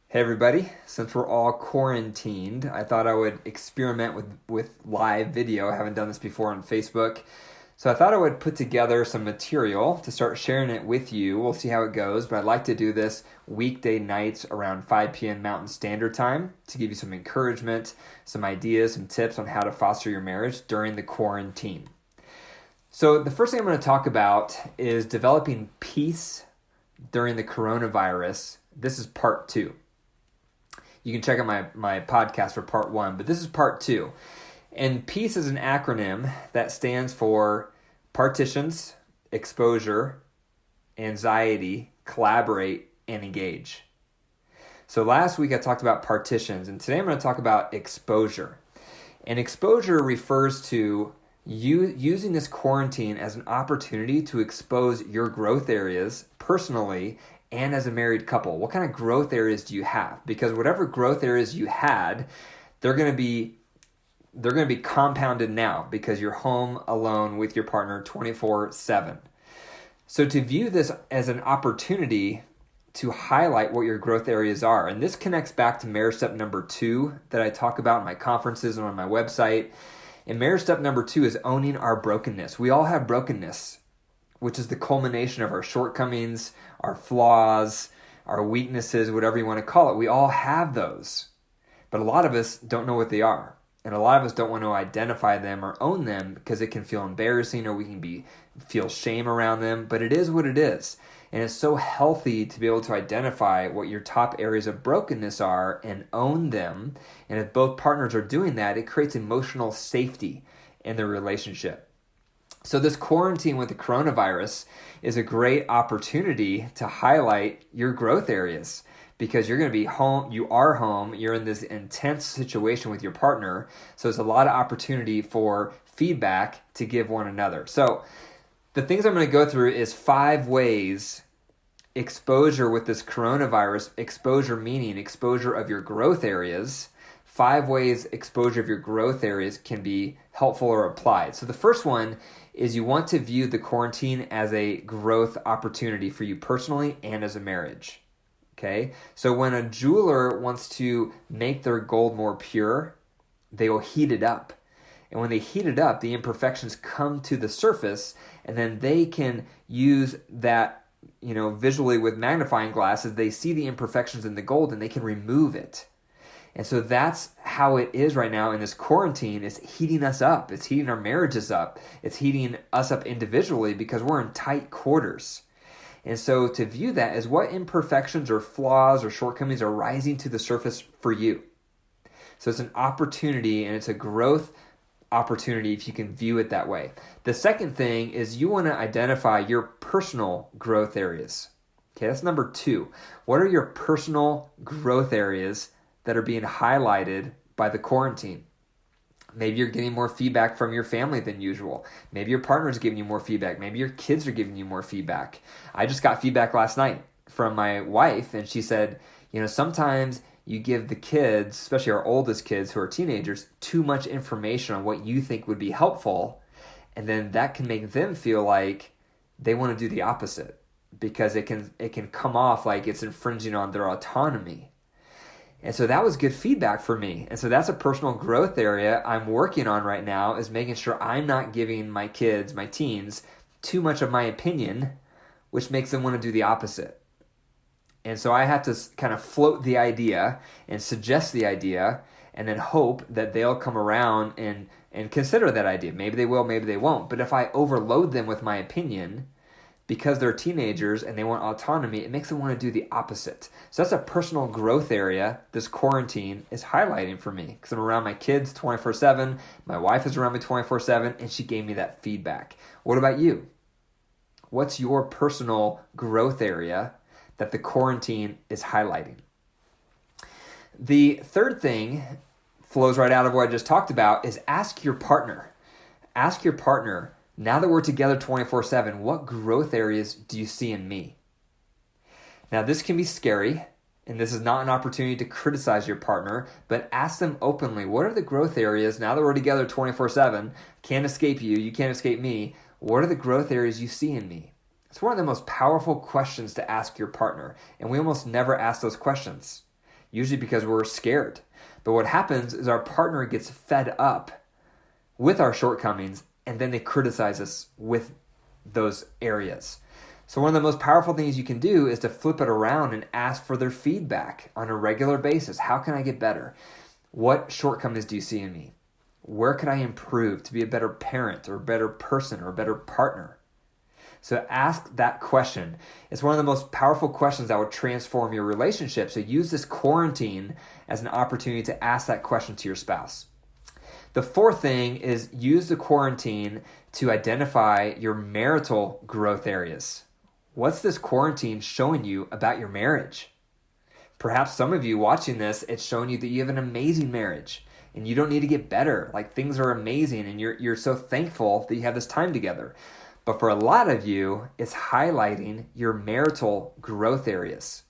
Hey everybody, since we're all quarantined, I thought I would experiment with live video. I haven't done this before on Facebook. So I thought I would put together some material to start sharing it with you. We'll see how it goes, but I'd like to do this weekday nights around 5 p.m. Mountain Standard Time to give you some encouragement, some ideas, some tips on how to foster your marriage during the quarantine. So the first thing I'm going to talk about is developing peace during the coronavirus. This is part 2. You can check out my podcast for part 1, but this is part 2. And PEACE is an acronym that stands for partitions, exposure, anxiety, collaborate, and engage. So last week I talked about partitions, and today I'm going to talk about exposure. And exposure refers to you using this quarantine as an opportunity to expose your growth areas personally and as a married couple. What kind of growth areas do you have? Because whatever growth areas you had, they're going to be compounded now because you're home alone with your partner 24/7. So to view this as an opportunity to highlight what your growth areas are, and this connects back to marriage step number 2 that I talk about in my conferences and on my website. And marriage step number 2 is owning our brokenness. We all have brokenness, which is the culmination of our shortcomings, our flaws, our weaknesses, whatever you want to call it. We all have those. But a lot of us don't know what they are. And a lot of us don't want to identify them or own them because it can feel embarrassing or we can feel shame around them. But it is what it is. And it's so healthy to be able to identify what your top areas of brokenness are and own them. And if both partners are doing that, it creates emotional safety in the relationship. So this quarantine with the coronavirus is a great opportunity to highlight your growth areas because you're going to be home, you're in this intense situation with your partner, so there's a lot of opportunity for feedback to give one another. So the things I'm going to go through is 5 ways exposure with this coronavirus, exposure meaning exposure of your growth areas, 5 ways exposure of your growth areas can be helpful or applied. So the first one is you want to view the quarantine as a growth opportunity for you personally and as a marriage. Okay? So when a jeweler wants to make their gold more pure, they will heat it up. And when they heat it up, the imperfections come to the surface, and then they can use that, visually with magnifying glasses, they see the imperfections in the gold and they can remove it. And so that's how it is right now in this quarantine. It's heating us up. It's heating our marriages up. It's heating us up individually because we're in tight quarters. And so to view that as what imperfections or flaws or shortcomings are rising to the surface for you. So it's an opportunity and it's a growth opportunity if you can view it that way. The second thing is you want to identify your personal growth areas. Okay, that's number 2. What are your personal growth areas that are being highlighted by the quarantine? Maybe you're getting more feedback from your family than usual. Maybe your partner's giving you more feedback. Maybe your kids are giving you more feedback. I just got feedback last night from my wife, and she said, sometimes you give the kids, especially our oldest kids who are teenagers, too much information on what you think would be helpful, and then that can make them feel like they want to do the opposite because it can come off like it's infringing on their autonomy. And so that was good feedback for me. And so that's a personal growth area I'm working on right now, is making sure I'm not giving my kids, my teens, too much of my opinion, which makes them want to do the opposite. And so I have to kind of float the idea and suggest the idea and then hope that they'll come around and consider that idea. Maybe they will, maybe they won't. But if I overload them with my opinion, because they're teenagers and they want autonomy, it makes them want to do the opposite. So that's a personal growth area this quarantine is highlighting for me because I'm around my kids 24/7. My wife is around me 24/7, and she gave me that feedback. What about you? What's your personal growth area that the quarantine is highlighting? The third thing flows right out of what I just talked about is ask your partner. Ask your partner, now that we're together 24/7, what growth areas do you see in me? Now, this can be scary, and this is not an opportunity to criticize your partner, but ask them openly, what are the growth areas, now that we're together 24/7, can't escape you, you can't escape me, what are the growth areas you see in me? It's one of the most powerful questions to ask your partner, and we almost never ask those questions. usually because we're scared. But what happens is our partner gets fed up with our shortcomings, and then they criticize us with those areas. So one of the most powerful things you can do is to flip it around and ask for their feedback on a regular basis. How can I get better? What shortcomings do you see in me? Where could I improve to be a better parent or a better person or a better partner? So ask that question. It's one of the most powerful questions that will transform your relationship. So use this quarantine as an opportunity to ask that question to your spouse. The fourth thing is use the quarantine to identify your marital growth areas. What's this quarantine showing you about your marriage? Perhaps some of you watching this, it's showing you that you have an amazing marriage and you don't need to get better. Like things are amazing and you're so thankful that you have this time together. But for a lot of you, it's highlighting your marital growth areas.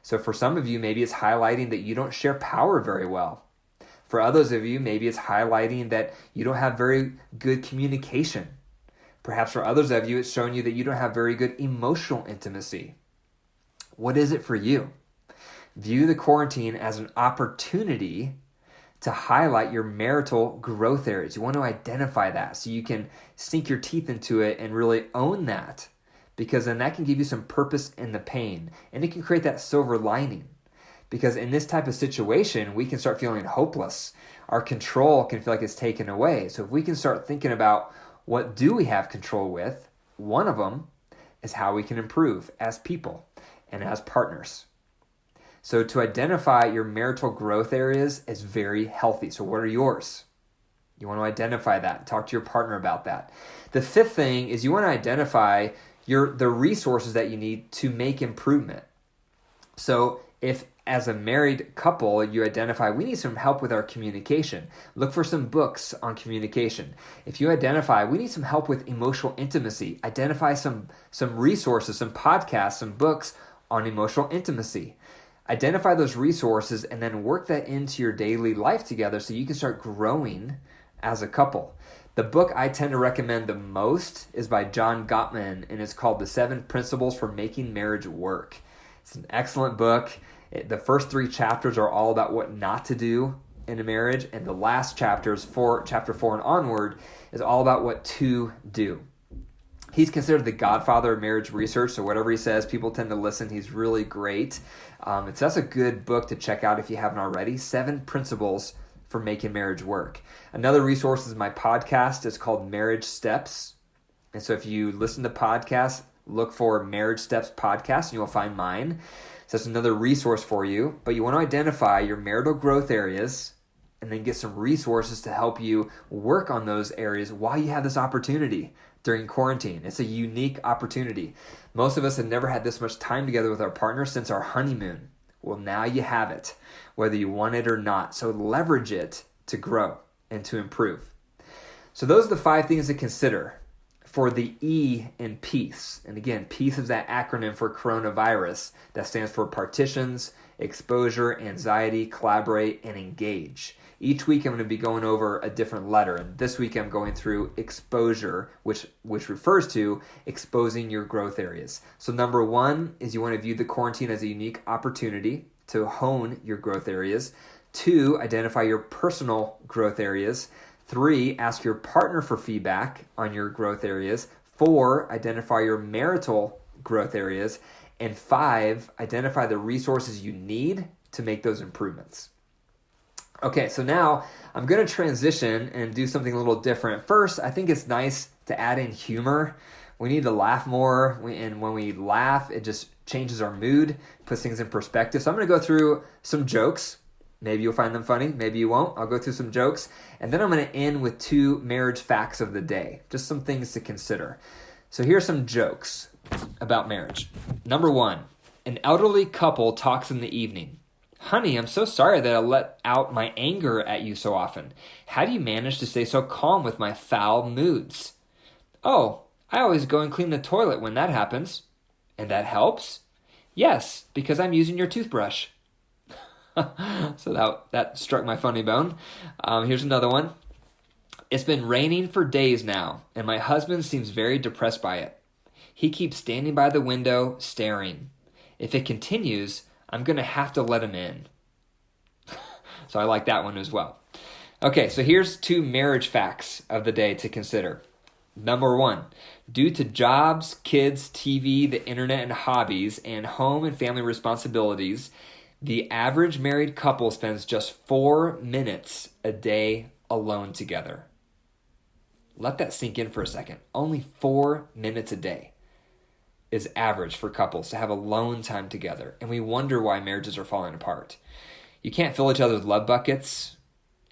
So for some of you, maybe it's highlighting that you don't share power very well. For others of you, maybe it's highlighting that you don't have very good communication. Perhaps for others of you, it's showing you that you don't have very good emotional intimacy. What is it for you? View the quarantine as an opportunity to highlight your marital growth areas. You want to identify that so you can sink your teeth into it and really own that, because then that can give you some purpose in the pain, and it can create that silver lining. Because in this type of situation, we can start feeling hopeless. Our control can feel like it's taken away. So if we can start thinking about what do we have control with, one of them is how we can improve as people and as partners. So to identify your marital growth areas is very healthy. So what are yours? You want to identify that. Talk to your partner about that. The fifth thing is you want to identify the resources that you need to make improvement. So if as a married couple, you identify we need some help with our communication, look for some books on communication. If you identify we need some help with emotional intimacy, identify some resources, some podcasts, some books on emotional intimacy. Identify those resources and then work that into your daily life together so you can start growing as a couple. The book I tend to recommend the most is by John Gottman, and it's called The 7 Principles for Making Marriage Work. It's an excellent book. The first 3 chapters are all about what not to do in a marriage, and the last chapters, chapter 4 and onward, is all about what to do. He's considered the godfather of marriage research, so whatever he says, people tend to listen. He's really great. That's a good book to check out if you haven't already. 7 Principles for Making Marriage Work. Another resource is my podcast. It's called Marriage Steps. And so if you listen to podcasts, look for Marriage Steps podcast and you'll find mine. So that's another resource for you. But you want to identify your marital growth areas and then get some resources to help you work on those areas while you have this opportunity during quarantine. It's a unique opportunity. Most of us have never had this much time together with our partner since our honeymoon. Well, now you have it, whether you want it or not. So leverage it to grow and to improve. So those are the 5 things to consider for the E in peace. And again, peace is that acronym for coronavirus that stands for partitions, exposure, anxiety, collaborate, and engage. Each week I'm going to be going over a different letter. And this week I'm going through exposure, which refers to exposing your growth areas. So number 1 is you want to view the quarantine as a unique opportunity to hone your growth areas. 2, identify your personal growth areas. 3, ask your partner for feedback on your growth areas. 4, identify your marital growth areas. And 5, identify the resources you need to make those improvements. Okay, so now I'm going to transition and do something a little different. First, I think it's nice to add in humor. We need to laugh more, and when we laugh, it just changes our mood, puts things in perspective. So I'm going to go through some jokes. Maybe you'll find them funny, maybe you won't. I'll go through some jokes, and then I'm going to end with 2 marriage facts of the day, just some things to consider. So here's some jokes about marriage. Number 1, an elderly couple talks in the evening. Honey, I'm so sorry that I let out my anger at you so often. How do you manage to stay so calm with my foul moods? Oh, I always go and clean the toilet when that happens. And that helps? Yes, because I'm using your toothbrush. So that struck my funny bone. Here's another one. It's been raining for days now, and my husband seems very depressed by it. He keeps standing by the window, staring. If it continues, I'm going to have to let him in. So I like that one as well. Okay, so here's 2 marriage facts of the day to consider. Number 1, due to jobs, kids, TV, the internet, and hobbies, and home and family responsibilities, the average married couple spends just 4 minutes a day alone together. Let that sink in for a second. Only 4 minutes a day is average for couples to have alone time together. And we wonder why marriages are falling apart. You can't fill each other's love buckets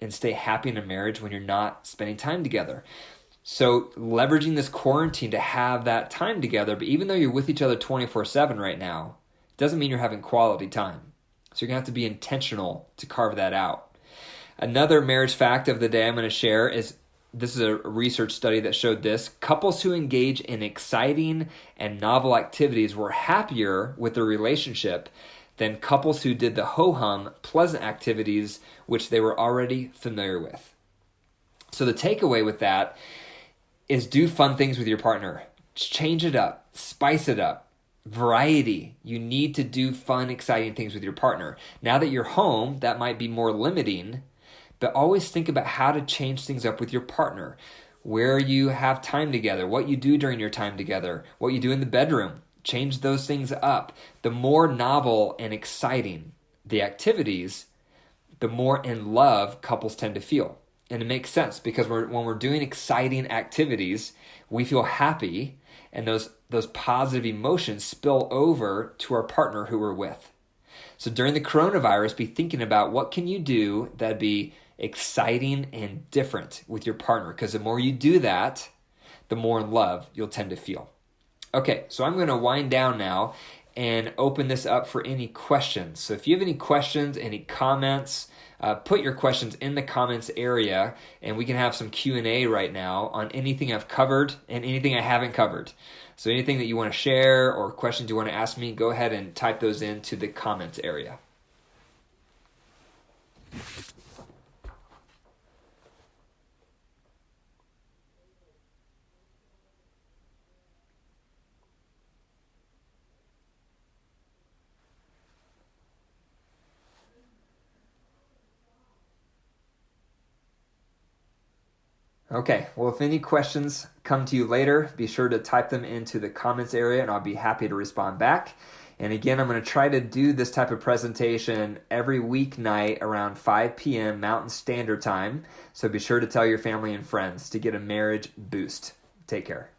and stay happy in a marriage when you're not spending time together. So leveraging this quarantine to have that time together, but even though you're with each other 24/7 right now, doesn't mean you're having quality time. So you're going to have to be intentional to carve that out. Another marriage fact of the day I'm going to share is, this is a research study that showed this. Couples who engage in exciting and novel activities were happier with their relationship than couples who did the ho-hum, pleasant activities which they were already familiar with. So the takeaway with that is do fun things with your partner. Change it up, spice it up. Variety. You need to do fun, exciting things with your partner. Now that you're home, that might be more limiting, but always think about how to change things up with your partner. Where you have time together, what you do during your time together, what you do in the bedroom. Change those things up. The more novel and exciting the activities, the more in love couples tend to feel. And it makes sense because when we're doing exciting activities, we feel happy, and those positive emotions spill over to our partner who we're with. So during the coronavirus, be thinking about what can you do that'd be exciting and different with your partner, because the more you do that, the more in love you'll tend to feel. Okay, so I'm going to wind down now and open this up for any questions. So if you have any questions, any comments, put your questions in the comments area, and we can have some Q&A right now on anything I've covered and anything I haven't covered. So anything that you want to share or questions you want to ask me, go ahead and type those into the comments area. Okay, well, if any questions come to you later, be sure to type them into the comments area and I'll be happy to respond back. And again, I'm going to try to do this type of presentation every weeknight around 5 p.m. Mountain Standard Time. So be sure to tell your family and friends to get a marriage boost. Take care.